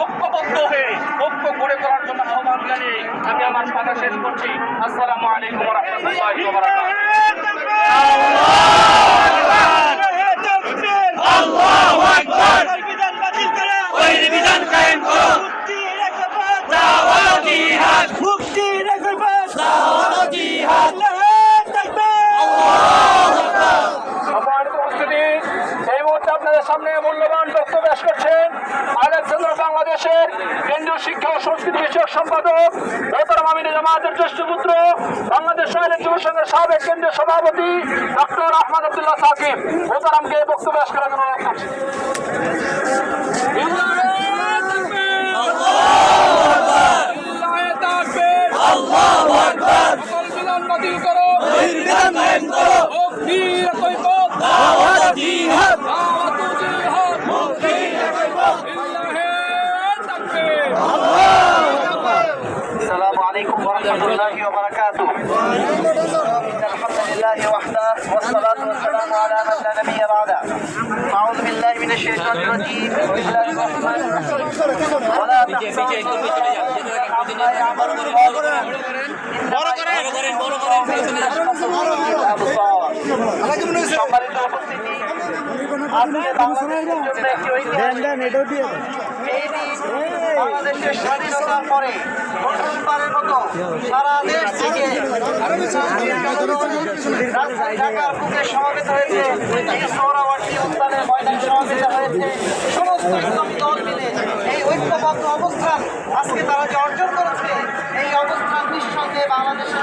ঐক্যবদ্ধ হয়ে ঐক্য গড়ে তোলার জন্য আহ্বান জানিয়ে আমি আমার কথা শেষ করছি। আসসালামু আলাইকুম ওয়া রাহমাতুল্লাহি ওয়া বারাকাতুহু। আল্লাহু আকবার। বিধান কায়েম করো। দাওয়াত জিহাদ। মুক্তি রেখে দাওয়াত জিহাদ। এই মুহূর্তে আপনাদের সামনে মূল্যবান বক্তব্য পেশ করছেন আলেকজান্ডার বাংলাদেশের কেন্দ্রীয় শিক্ষা ও সংস্কৃতি বিষয়ক সম্পাদক মোহতারাম আমিরে জামায়াতের জ্যেষ্ঠ পুত্র বাংলাদেশ শারীরিক যুব সংঘের সাবেক কেন্দ্রীয় সভাপতি ডক্টর আহমদ আব্দুল্লাহ সাকিব। মোহতারামকে বক্তব্য পেশ করার জন্য অনুরোধ করছি। السلام عليكم ورحمة الله وبركاته. الحمد لله وحده والصلاة والسلام على من لا نبي بعده. أعوذ بالله من الشيطان الرجيم. بسم الله الرحمن الرحيم. ولا সম্মানিত উপস্থিতি, আজকে বাংলাদেশের স্বাধীনতার পরে প্রথমবারের মতো সারা দেশ থেকে ঢাকার বুকে সমাবেত হয়েছে। এই সোহরাওয়ার্দী উদ্যানের ময়দানে সমাবেত হয়েছে সমস্ত ইসলামী দল মিলে। এই ঐক্যবদ্ধ অবস্থান আজকে তারা যে অর্জন করেছে, এই অবস্থান নিঃসন্দেহে বাংলাদেশের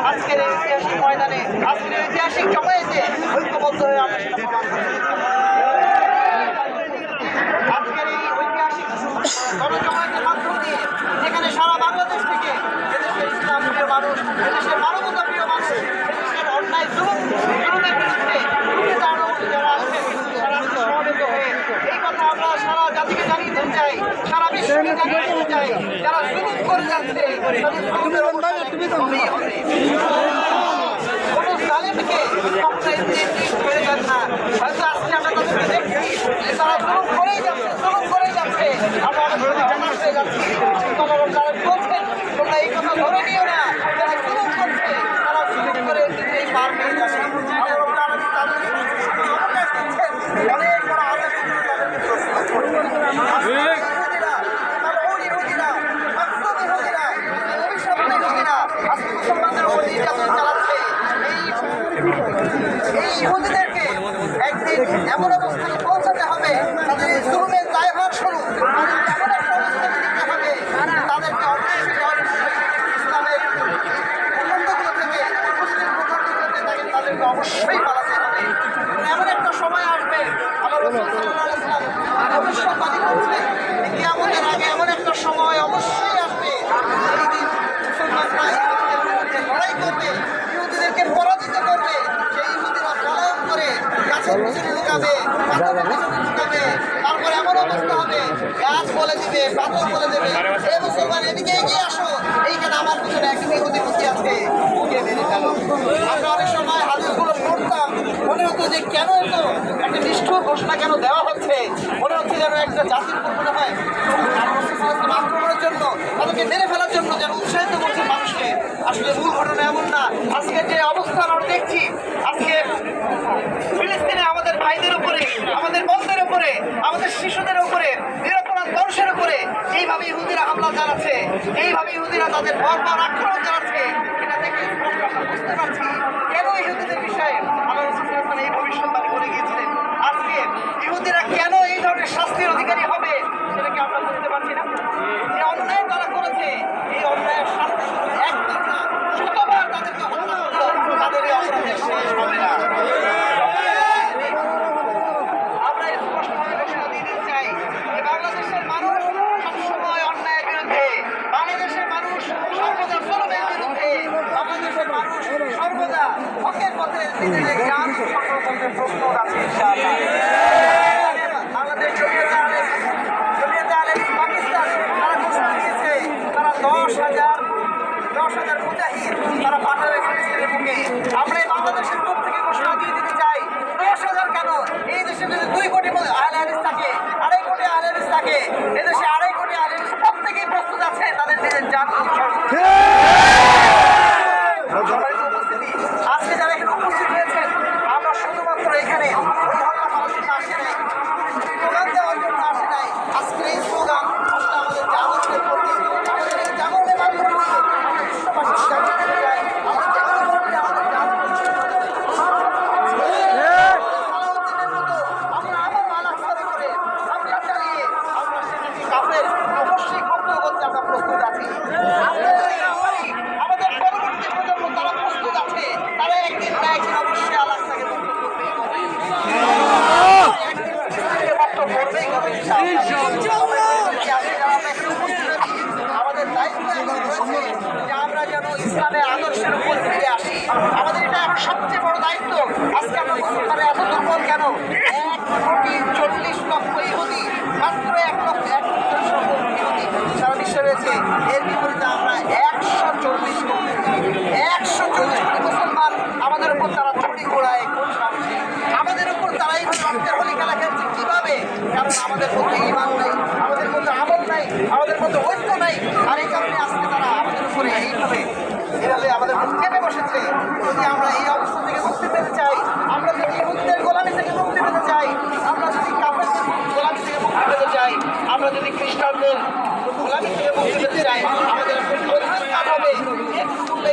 আজকের এই ঐতিহাসিক ময়দানে, আজকের ঐতিহাসিক জমায়েতে ঐক্যবদ্ধ হয়ে আমরা সেটা প্রমাণ করি। আজকের এই ঐতিহাসিক গণজমায়েতের মাধ্যম দিয়ে যেখানে সারা বাংলাদেশ থেকে এদেশের ইসলাম প্রিয় মানুষ, এদেশের মানবতা প্রিয় মানুষ, এদেশের অন্যায় জুলুমের বিরুদ্ধে রুখে দাঁড়ানো যারা আসছেন, তারা সমবেত হয়ে এই কথা আমরা সারা জাতিকে জানিয়ে দিতে চাই, সারা বিশ্বকে জানিয়ে দিতে চাই, যারা জুলুম করে যাচ্ছে তাদের জুলুমের অবদান কমই হবে। কোনো জালেমকে কখনো করে যান না। হয়তো আজকে আমরা তাদেরকে দেখছি যে তারা জুলুম করেই যাচ্ছে, জুলুম করেই যাচ্ছে। আমরা জানা হয়ে যাচ্ছি যারা বলছেন তোমরা এই কথা ধরে নিও না, যারা জুলুম করছে তারা জুলুম করে এই পার পেয়ে যাচ্ছে। অনেক বড় আদেশ ইহুদিদেরকে একদিন এমন অবস্থানে পৌঁছাতে হবে, তাদের জুলুমের দায়ভার স্বরূপ এমন একটা অবস্থানে নিতে হবে, তাদেরকে ইসলামের ভূখণ্ডগুলো থেকে, মুসলিম ভূখণ্ডগুলো থেকে তাদেরকে অবশ্যই পালাতে হবে। এমন একটা সময় আসবে, আমার রাসূল সাল্লাল্লাহু আলাইহি ওয়াসাল্লাম ভবিষ্যৎবাণী করছেন, কিয়ামতের আগে এমন একটা সময় অবশ্যই আসবে, এই দিন মুসলমানরা ইহুদিদের বিরুদ্ধে লড়াই করবে, ইহুদিদেরকে পরাজিত করবে। সেই ইহুদিরা পলায়ন করে গাছের পিছনে লুকাবে, পাথরের পিছনে লুকাবে। তারপরে এমন অবস্থা হবে, গাছ বলে দিবে, পাথর বলে দেবে, হে মুসলমান এদিকে এগিয়ে আসো, এইখানে আমার পিছনে একজন ইহুদি বসে আছে, ওকে মেরে ফেলো। আমরা অনেক সময় হাদিসগুলো পড়তাম, মনে হতো যে কেন এত একটা নিষ্ঠুর ঘোষণা কেন দেওয়া হচ্ছে, মনে হচ্ছে যেন একটা জাতির উপর মনে হয় আক্রমণের জন্য, তাদেরকে মেরে ফেলার জন্য যেন উৎসাহিত করছে মানুষকে। আসলে মূল ঘটনা এমন না। আজকের যে অবস্থান আমরা দেখছি, আজকে ফিলিস্তিনে আমাদের ভাইদের উপরে, আমাদের বোনদের উপরে, আমাদের শিশুদের উপরে, নিরপরাধ মানুষের উপরে এইভাবে ইহুদিরা হামলা চালাচ্ছে, এইভাবে ইহুদিরা তাদের বর্বর আক্রমণ চালাচ্ছে। এটা দেখে বুঝতে পারছি কেন ইহুদিদের বিষয়ে আল্লাহ রাসূল সাল্লাল্লাহু আলাইহি ওয়াসাল্লাম এই ভবিষ্যৎবাণী করে গিয়েছিলেন। আজকে ইহুদিরা কেন এই ধরনের শাস্তির অধিকারী হবে সেটাকে আমরা বুঝতে পারছি না। যে অন্যায় তারা করেছে, এই অন্যায়ের শাস্তি একবার না শতবার তাদেরকে হত্যা করলো, তাদের এই অপরাধের তারা হকের পথে নিজেদের জান সর্বপথে প্রস্তুত আছে ইনশাআল্লাহ। বাংলাদেশ জমিয়তে আলেম পাকিস্তান তারা ঘোষণা দিয়েছে তারা 10,000 মুজাহিদ তারা পাঠাবে ফিলিস্তিনের বুকে। আমরা এই বাংলাদেশের পক্ষ থেকে ঘোষণা দিয়ে দিতে চাই 10,000 কেন, এই দেশে যদি 2 কোটি আহলে হাদিস থাকে, 2.5 কোটি আহলে হাদিস থাকে, এই দেশে 2.5 কোটি আহলে হাদিস প্রত্যেকেই প্রস্তুত আছে তাদের নিজের জান আজকে যারা এখানে উপস্থিত হয়েছেন আমরা শুধুমাত্র এখানে আসে নাই, স্লোগান দেওয়ার জন্য আসে নাই। আজকের এই স্লোগান আসলে আমাদের জাগরণের প্রতি, আমাদের এই জাগরণের মাধ্যমে বিশ্ববাসী জাগরণ হয়ে যায়। সালাউদ্দিনের মতো আমরা আবার মালা হামলা করে হামলা চালিয়ে আমরা সেটাকে কাফের অবশ্যই বক্তব্য করতে আমরা প্রস্তুত আছি। আমরা যদি না পারি আমাদের পরবর্তী প্রজন্ম তারা প্রস্তুত আছে, তারা একদিন না একদিন অবশ্যই আলাদা আমাদের দায়িত্ব রয়েছে যে আমরা যেন ইসলামের আদর্শের উপর ফিরে আসি। আমাদের এটা সবচেয়ে বড় দায়িত্ব। আজকে আমরা মুসলমানের এত দুর্বল কেন? 1,40,00,000 ইহুদি, মাত্র 1,00,000 ইহুদি সারা বিশ্বে রয়েছে। এর বিপরীতে আমরা 140 কোটি মুসলমান। আমাদের উপর তারা ছুরি ঘোড়ায় আমাদের উপর তারা এইভাবে রক্তের হোলি খেলা খেলছে কিভাবে? কারণ আমাদের মধ্যে ইমান নাই, আমাদের মধ্যে আমল নাই, আমাদের মধ্যে ঐক্য নাই। আর এই কারণে আজকে তারা আমাদের উপরে এইভাবে আমাদের চেপে বসেছে। যদি আমরা এই অবস্থা থেকে মুক্তি পেতে চাই, আমরা যদি ইহুদিদের গোলামি থেকে মুক্তি পেতে চাই, আমরা যদি কাফেরদের গোলামি থেকে মুক্তি পেতে চাই, আমরা যদি খ্রিস্টানদের গোলামি থেকে মুক্তি পেতে চাই, আমাদের প্রধান কাজ হবে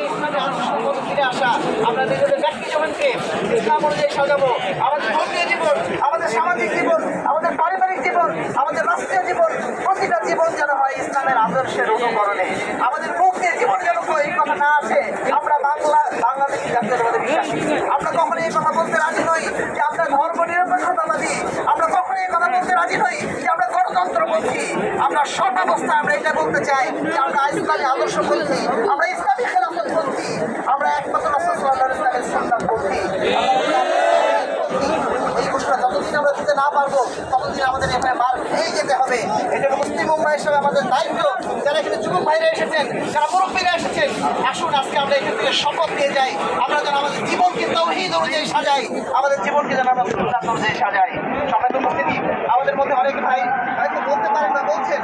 ইসলামের আদর্শের মধ্যে ফিরে আসা। আমরা নিজেদের ব্যক্তি জীবনকে ইসলাম অনুযায়ী সাজাবো। আমাদের ধর্মীয় জীবন, আমাদের সামাজিক জীবন, আমাদের পারিবারিক জীবন, আমাদের রাষ্ট্রীয় জীবন, প্রতিটা জীবন যেন হয় ইসলামের আদর্শের অনুকরণে। আমাদের মুখ দিয়ে জীবন যেন এই কথা না আসে আমরা বাংলাদেশি জাতীয়তাবাদে বিশ্বাসী। আমরা কখনো এই কথা বলতে রাজি নই যে আমরা ধর্ম নিরপেক্ষতাবাদী। আমরা কখনো এই কথা বলতে রাজি নই যে আমরা গণতন্ত্র বলছি। আমরা সব অবস্থায় আমরা এটা বলতে চাই যে আমরা ইসলামী আদর্শ বলছি, আমরা ইসলামী খেলাফত বলছি, আমরা একমাত্র রাসূল সাল্লাল্লাহু আলাইহি ওয়াসাল্লামের সুন্নাত বলছি। এই ঘোষণা যতদিন আমরা দিতে না পারবো ততদিন আমাদের এখানে মার খেয়ে যেতে হবে। এটা মুসলিম উম্মাহ হিসেবে আমাদের দায়িত্ব। যারা এখানে যুবক ভাইরা এসেছেন, যারা মুরব্বীরা এসেছেন, আসুন আজকে আমরা এখান থেকে শপথ নিয়ে যাই। আমরা যেন আমাদের জীবনকে তাওহীদ অনুযায়ী সাজাই, আমাদের জীবনকে যেন আমরা সুন্নাত অনুযায়ী সাজাই। সম্মানিত উপস্থিতি, আমাদের মধ্যে অনেক ভাই হয়তো বলতে পারেন না, বলছেন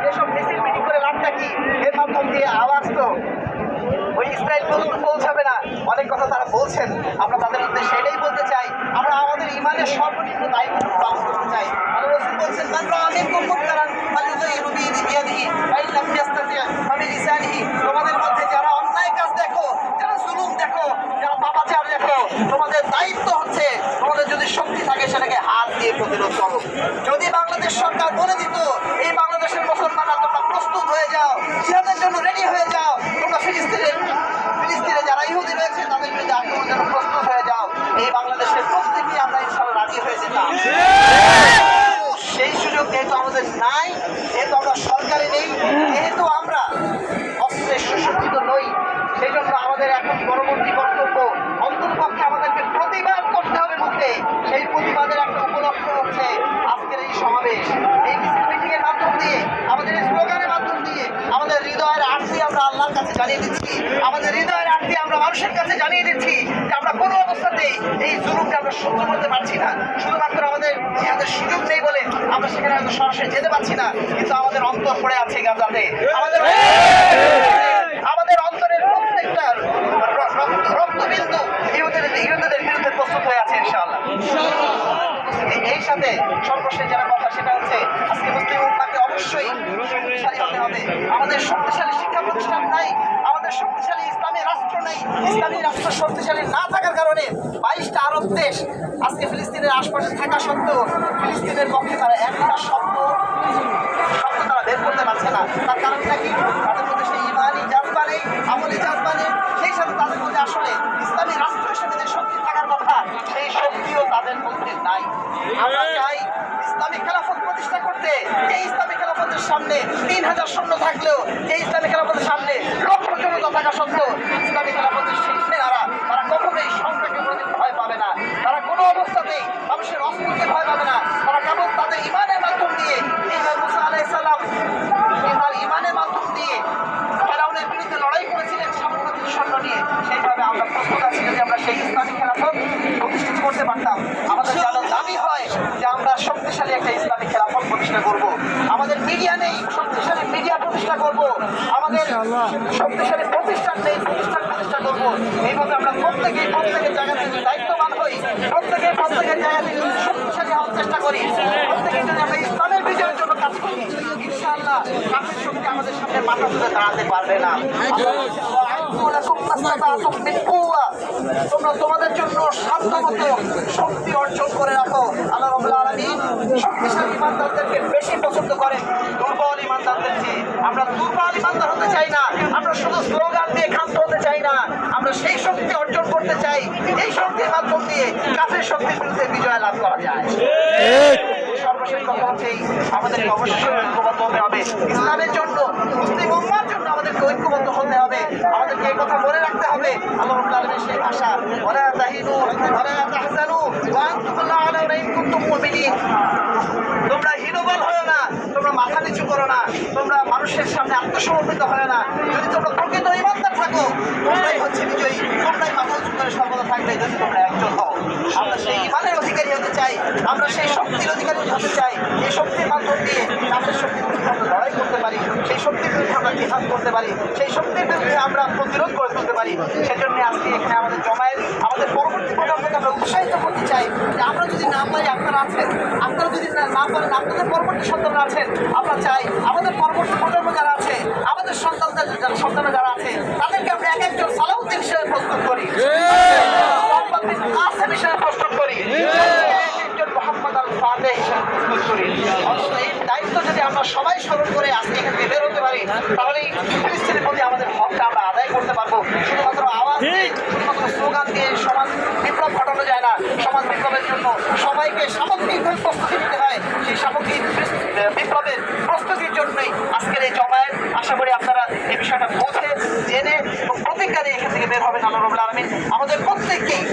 এসব মিছিল মিটিং করে লাভটা কি? এর মাধ্যম দিয়ে আওয়াজ তো ওই ইসরায়েল পর্যন্ত পৌঁছাবে না। অনেক কথা তারা বলছেন, আমরা তাদের উদ্দেশ্যে এটাই বলতে চাই, আমরা আমাদের ইমানের সর্বনিম্ন দায়িত্ব পালন করতে চাই। আল্লাহ রাসূল বলছেন, মান রাআ মিনকুম মুনকারান ফালইউগাইয়িরহু বিয়াদিহি ওয়া ইন লাম ইয়াস্তাতি' ফাবিলিসানিহি। তোমাদের মধ্যে যারা অন্যায় কাজ দেখো, যারা জুলুম দেখো, যারা পাপাচার দেখো, তোমাদের দায়িত্ব হচ্ছে তোমাদের যদি শক্তি থাকে সেটাকে হাত দিয়ে প্রতিরোধ করো। যদি বাংলাদেশ সরকার বলে দিত এই বাংলাদেশের মুসলমানরা তোমরা প্রস্তুত হয়ে যাও, জিহাদের জন্য রেডি হয়ে যাও, তোমরা ফিলিস্তিনে যারা ইহুদি রয়েছে তাদের বিরুদ্ধে আক্রমণের জন্য প্রস্তুত হয়ে যাও, এই বাংলাদেশের প্রত্যেকেই আমরা ইনশাআল্লাহ রাজি হয়ে যেতাম। সেই সুযোগ যেহেতু আমাদের নাই, যেহেতু আমরা সরকারে নেই, যেহেতু আমরা অস্ত্রে সুসজ্জিত নই, সেই জন্য আমাদের এখন পরবর্তী কর্তব্য অন্ততপক্ষে আমাদেরকে প্রতিবাদ করতে হবে মুখে। সেই প্রতিবাদের একটা উপলক্ষ হচ্ছে আজকের এই সমাবেশ। এই মিছিল মিটিং এর মাধ্যম দিয়ে, আমাদের এই স্লোগানের মাধ্যম দিয়ে আমাদের হৃদয়ের আর্তি আমরা আল্লাহর কাছে জানিয়ে দিচ্ছি, আমাদের হৃদয়ের আর্তি আমরা মানুষের কাছে জানিয়ে দিচ্ছি যে আমরা কোনো অবস্থাতেই এই জুলুমকে আমরা সহ্য করতে পারছি না। শুধুমাত্র আমাদের জিহাদের সুযোগ নেই বলে আমরা সেখানে হয়তো সরাসরি যেতে পারছি না, কিন্তু আমাদের অন্তর পড়ে আছে গাজাতে। আমাদের অন্তরের প্রত্যেকটা রক্তবিন্দু ইহুদিদের বিরুদ্ধে প্রস্তুত হয়ে আছে ইনশাআল্লাহ। এই সাথে সর্বশেষ যেটা কথা সেটা হচ্ছে আজকে মুসলিম উম্মাহকে অবশ্যই শক্তিশালী হতে হবে। আমাদের শক্তিশালী শিক্ষা প্রতিষ্ঠান নাই, আমাদের শক্তিশালী ইসলামী রাষ্ট্র নেই। ইসলামী রাষ্ট্র শক্তিশালী না থাকার কারণে 22টা আরব দেশ আজকে ফিলিস্তিনের আশপাশে থাকা সত্ত্বেও ফিলিস্তিনের পক্ষে তারা একটা শব্দ তারা বের করতে পারছে না। তার কারণটা কি? তাদের মধ্যে সেই ইমানি জাজবা নেই, আমলি জাজবা নেই। সেই সাথে তাদের মধ্যে আসলে ইসলামী রাষ্ট্র হিসেবে যে শক্তি থাকার কথা সেই শক্তিও তাদের মধ্যে নাই। আমরা চাই ইসলামী খেলাফত প্রতিষ্ঠা করতে। যে ইসলামী খেলাফতের সামনে 3000 সৈন্য থাকলেও, যে ইসলামী খেলাফতের সামনে লক্ষ জনতা থাকা সত্ত্বেও ইসলামী খেলাফতের সেই সেনারা তারা আমরা সেই ইসলামী খেলাফত প্রতিষ্ঠিত করতে পারতাম। আমাদের যেন দাবি হয় যে আমরা শক্তিশালী একটা ইসলামী খেলাফত প্রতিষ্ঠা করব। আমাদের মিডিয়া নেই, শক্তিশালী মিডিয়া প্রতিষ্ঠা করব। আমাদের শক্তিশালী প্রতিষ্ঠান নেই, প্রতিষ্ঠান প্রতিষ্ঠা করব। এইভাবে আমরা প্রত্যেকের জায়গা থেকে দায়িত্ববান হই, প্রত্যেকের জায়গা থেকে শক্তিশালী হওয়ার চেষ্টা করি। প্রত্যেকে যদি আমরা ইসলামের বিজয়ের জন্য কাজ করি, ইনশাআল্লাহ কাফের শক্তি আমাদের সামনে মাথা তুলে দাঁড়াতে পারবে না। তোমরা তোমাদের জন্য সাধ্যমতো শক্তি অর্জন করে রাখো। আল্লাহ রাব্বুল আলামিন শক্তিশালী ইমানদারদেরকে বেশি পছন্দ করেন দুর্বল ইমানদারদের চেয়ে। আমরা দুর্বল ইমানদার হতে চাই না, আমরা শুধু স্লোগান দিয়ে ক্ষান্ত হতে চাই না, আমরা সেই শক্তি অর্জন করতে চাই এই শক্তির মাধ্যম দিয়ে কাফের শক্তির বিরুদ্ধে বিজয় লাভ করা যায়। সর্বশেষ কথা হচ্ছে আমাদেরকে অবশ্যই ঐক্যবদ্ধ হতে হবে ইসলামের জন্য, মুসলিম উম্মার জন্য আমাদেরকে ঐক্যবদ্ধ হতে হবে। আমাদেরকে এই কথা মনে রাখতে হবে আল্লাহ রাব্বুল আলামিনের সেই ভাষা, ওয়ালা তাহিনু ওয়ালা তাহজানু ওয়া আনতুম আ'লাউনা ইন কুনতুম মুমিনিন। তোমরা হীনবল হয় না, তোমরা মাথা নিচু করো না, তোমরা মানুষের সামনে আত্মসমর্পিত হয় না। যদি তোমরা প্রকৃত ইমানদার থাকো, তোমরাই হচ্ছে বিজয়ী, তোমরাই মাথা উঁচু করে সর্বদা থাকবে যদি তোমরা একজন হও। আমরা সেই ইমানের অধিকারী হতে চাই, আমরা সেই শক্তির অধিকারী হতে চাই। এই শক্তির মাধ্যম দিয়ে আমাদের শক্তির বিরুদ্ধে আমরা লড়াই করতে পারি, সেই শক্তির বিরুদ্ধে আমরা জিহাদ করতে পারি, সেই শক্তির বিরুদ্ধে আমরা প্রতিরোধ করে তুলতে পারি। সেজন্য আজকে এখানে আমাদের জমায়েত, আমাদের পরবর্তী প্রজন্মকে আমরা উৎসাহিত করতে চাই যে আমরা যদি না পারি আপনারা আছেন, আপনারা যদি না পারেন আপনাদের পরবর্তী সন্তানরা আছেন। আমরা চাই আমাদের পরবর্তী প্রজন্ম যারা আছে, আমাদের সন্তানরা যারা আছে, তাদেরকে আমরা এক একজন সালাউদ্দিন হিসেবে প্রস্তুত করি, আসেম হিসেবে প্রস্তুত করি, মোহাম্মদ আল ফাতেহ হিসেবে প্রস্তুত করি। অথচ এই দায়িত্ব যদি আমরা সবাই স্মরণ করে আজকে এখান থেকে বের হতে পারি, তাহলেই ফিলিস্তিনের প্রতি আমাদের হকটা আমরা আদায় করতে পারবো। শুধুমাত্র আওয়াজ দিয়ে, শুধুমাত্র স্লোগান দিয়ে সমাজ বিপ্লব ঘটানো যায় না। সমাজ বিপ্লবের জন্য সবাইকে সামগ্রিকভাবে প্রস্তুতি নিতে হয়। সেই সামগ্রিক বিপ্লবের প্রস্তুতির জন্যই আজকের এই জমায়েত। আশা করি আপনারা এই বিষয়টা বুঝে জেনে এবং প্রতিজ্ঞা নিয়ে এখান থেকে বের হবেন। আল্লাহ রাব্বুল আলামিন আমাদের প্রত্যেককেই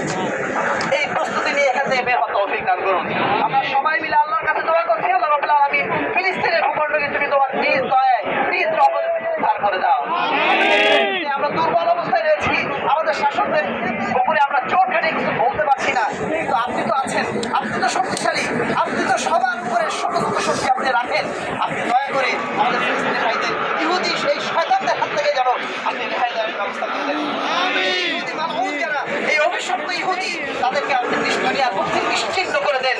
এই প্রস্তুতি নিয়ে এখান থেকে বের হতে তৌফিক দান করুন। আমরা সবাই মিলে আল্লাহর কাছে দোয়া করছি, আল্লাহ রাব্বুল আলামিন ফিলিস্তিনের ভূখণ্ডকে তুমি তোমার নিজ দয়ায়, নিজ রহমতে উদ্ধার করে দাও। আমরা দুর্বল অবস্থায় রয়েছি, আমাদের শাসকদের উপরে আমরা চোট কেটে কিছু বলতে পারছি না, কিন্তু আপনি তো আছেন, আপনি তো শক্তিশালী, আপনি তো সবার উপরে সমস্ত শক্তি আপনি রাখেন। আপনি দয়া করে আমাদের ফিলিস্তিনি ভাইদের ইহুদি সেই শয়তানদের হাত থেকে যেন আপনি রেহাই দেওয়ার ব্যবস্থা করে দেন। ইহুদি মালউন যারা, এই অভিশপ্ত ইহুদি, তাদেরকে আপনি দুনিয়ার মধ্যে নিশ্চিহ্ন করে দেন,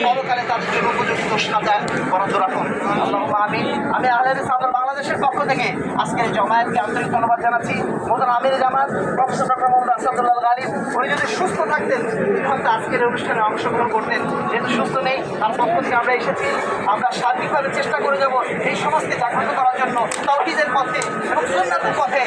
পরকালে তাদের জন্য উপযুক্ত সাজা বরাদ্দ রাখুন। আল্লাহুম্মা আমিন। আমি আহলে হাদিস আন্দোলন বাংলাদেশের পক্ষ থেকে আজকের জমায়েতকে আন্তরিক ধন্যবাদ জানাচ্ছি। মোহতারাম আমির জামাত প্রফেসর ডক্টর মোহাম্মদ আসাদুল্লাহ গালিব, উনি যদি সুস্থ থাকতেন হয়তো আজকের অনুষ্ঠানে অংশগ্রহণ করতেন। যেহেতু সুস্থ নেই, তার পক্ষ থেকে আমরা এসেছি। আমরা সার্বিকভাবে চেষ্টা করে যাব এই সমাজকে জাগ্রত করার জন্য তাওহীদের পথে এবং সুন্নাতের পথে।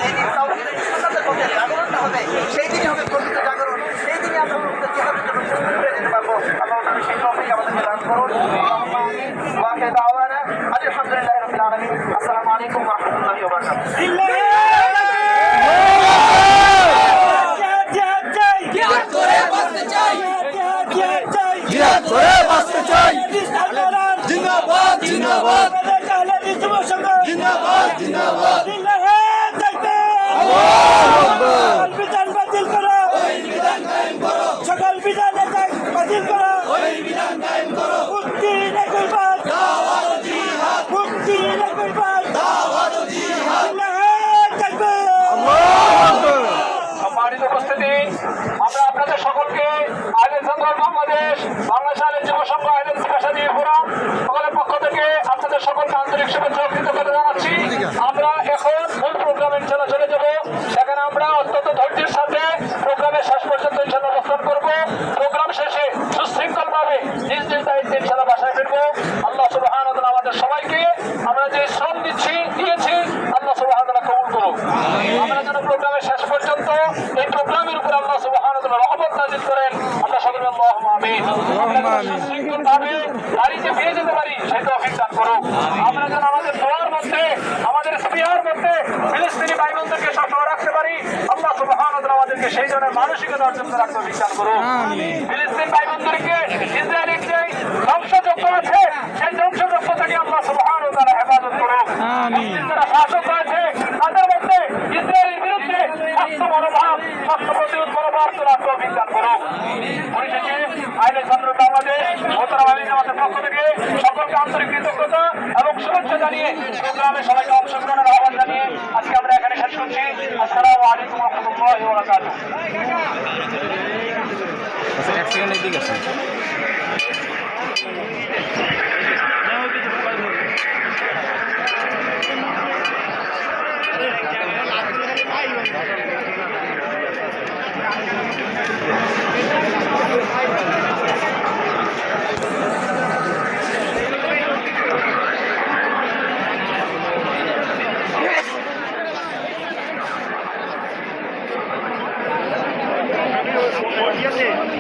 এই দিন তাওহীদ এবং সুন্নাতের পথে জাগরণটা হবে, সেই দিনই হবে প্রকৃত জাগরণ, সেই দিনই আমরা প্রকৃত জিহাদের জন্য প্রস্তুত হয়ে যেতে পারবো। আল্লাহ তাআলা সেই তৌফিক আমাদেরকে দান করুন। আল্লাহুম্মা আমিন। ওয়া আখিরু দাওয়ানা আলহামদুলিল্লাহি রাব্বিল আলামিন। আসসালামু আলাইকুম ওয়া রাহমাতুল্লাহি ওয়া বারাকাতুহু। জিন্দাবাদ জিন্দাবাদ জিন্দাবাদ জিন্দাবাদ বিধান বাতিল করো, সকল বিধান বাতিল করো, মুক্তি নেকুইবাদ, মুক্তি নেকুইবাদ, সম্মানিত উপস্থিতি, আমরা আপনাদের সকলকে আইলেন্স বাংলাদেশ, বাংলাদেশ আইলেন্স যুব সংঘ, আইলেন্স পেশাজীবী ফোরাম সকলের পক্ষ থেকে আপনাদের সকলকে আন্তরিক শুভেচ্ছা ও কৃতজ্ঞতা জানাচ্ছি। আমরা এখন মূল প্রোগ্রামের জন্য চলে যাব। সেখানে আমরা অত্যন্ত ধৈর্যের সাথে প্রোগ্রামের শেষ পর্যন্ত ইনশাআল্লাহ অবস্থান করব। প্রোগ্রাম শেষে সুশৃঙ্খলভাবে নিজ নিজ দায়িত্বে ইনশাআল্লাহ বাসায় ফিরবো। আল্লাহ সুবহানাহু ওয়া তাআলা আমাদের সবাইকে আমরা যে শ্রম দিয়েছি আল্লাহ সুবহানাহু ওয়া তাআলা কবুল করুন। আমরা যেন প্রোগ্রামের শেষ পর্যন্ত এই প্রোগ্রামের উপর আল্লাহ সুবহানাহু ওয়া তাআলা রহমত নাযিল করেন। আমরা সকলে আল্লাহুম্মা আমিন। আমরা সুশৃঙ্খলভাবে বাড়িতে ফিরে যেতে পারি সেই তৌফিক দান করুন। আমরা যেন আমাদের দোয়ার মধ্যে, আমাদের স্পৃহার মধ্যে ফিলিস্তিনি ভাই বোনদেরকে সবসময় রাখতে পারি। আল্লাহ সুবহানাহু ওয়া তাআলা আমাদেরকে সেই ধরনের মানসিকতা অর্জন করে রাখতে বিজ্ঞান করুন। ফিলিস্তিন ভাই বোনদেরকে ইসরায়েলের যে ধ্বংসযজ্ঞ আছে সেই ধ্বংসযজ্ঞ থেকে আল্লাহ সুবহানাহু ওয়া তাআলা হেফাজত করুন। যারা শাসক রয়েছে তাদের মধ্যে ইসরায়েলের বিরুদ্ধে শক্ত মনোভাব, শক্ত প্রতিরোধ মনোভাব হোক। পরিশেষে আইনের ছাত্র বাংলাদেশ মোহতারাম আলী জামাতের পক্ষ থেকে সকলকে আন্তরিক কৃতজ্ঞতা এবং শুভেচ্ছা জানিয়ে প্রোগ্রামে সবাইকে অংশগ্রহণের আহ্বান জানিয়ে আজকে আমরা এখানে শেষ করছি। আসসালামু আলাইকুম ওয়া রাহমাতুল্লাহি ওয়া বারাকাতুহু। এক সেকেন্ড এদিকে আসুন।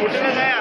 হোটেলে যায়